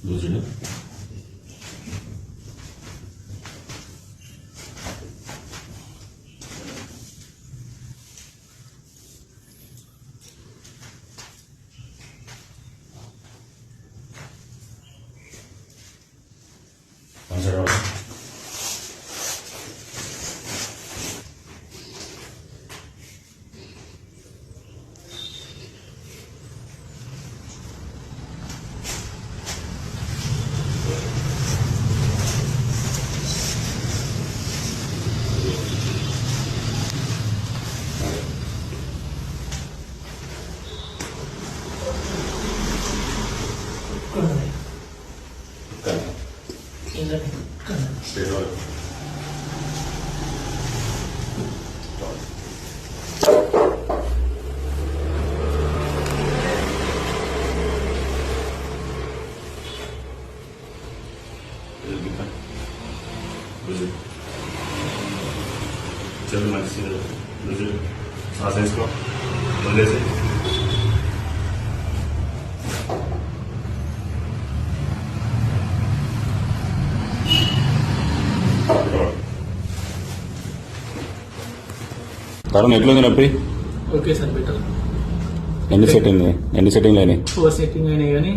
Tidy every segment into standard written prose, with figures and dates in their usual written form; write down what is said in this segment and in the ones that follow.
లూజుడు चलो మంచి లూజుడు శ్వాస వేసుకో వదిలేసి తరుణ్ ఎట్లుంది నొప్పి? Okay sir better. ఎన్ని సెట్టింగ్లు అయినాయి? 4 సెట్టింగ్ అయినాయి కానీ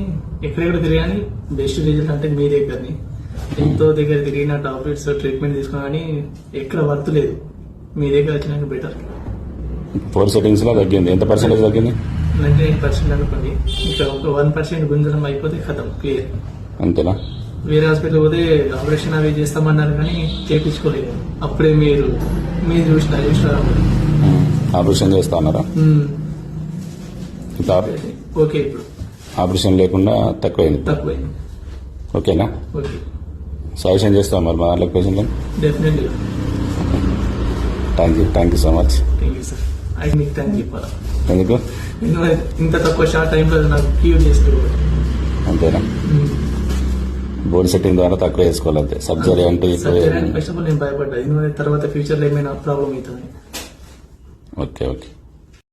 ఎక్కడెక్కడ తిరిగాని బెస్ట్ రిజల్ట్ అంటే మీ దగ్గరని. ఎంతో దగ్గర తిరిగిన టాబ్లెట్స్ ట్రీట్మెంట్ తీసుకున్నా కానీ ఎక్కడ వర్త్ లేదు. మీ దగ్గర వచ్చినాక బెటర్. 4 సెట్టింగ్స్ లో తగ్గింది. ఎంత పర్సెంటేజ్ తగ్గింది? 99% అనుకోండి. ఇంకా ఒక 1% గుంజడం అయిపోతే ఖతం క్లియర్. అంతేనా? వేరే హాస్పిటల్ పోతే ఆపరేషన్ అవి చేస్తామన్నారు కానీ చేయించుకోలేదు. అప్పుడే మీరు చూసిన ఆపరేషన్ చేస్తా అన్నారా? ఓకే. ఇప్పుడు ఆపరేషన్ లేకుండా తక్కువైంది. ఓకేనా? ఓకే. సజెషన్ చేస్తాం మరి మా దాంట్లో patient. Definitely. Thank you so much. Thank you sir. అది మీకు థ్యాంక్ యూ చెప్పాలా? ఎందుకు ఇంత తక్కువ షార్ట్ టైంలో నాకు క్యూర్ చేస్తూ. అంతేనా? బోన్ సెట్టింగ్ ద్వారా తక్కువ వేసుకోవాలి అంతే. సర్జరీ అంటే ఫస్ట్ ఆఫ్ ఆల్ నేను భయపడ్డా. తర్వాత ఫ్యూచర్ లో ఏమైనా ప్రాబ్లం అవుతుంది. ఓకే.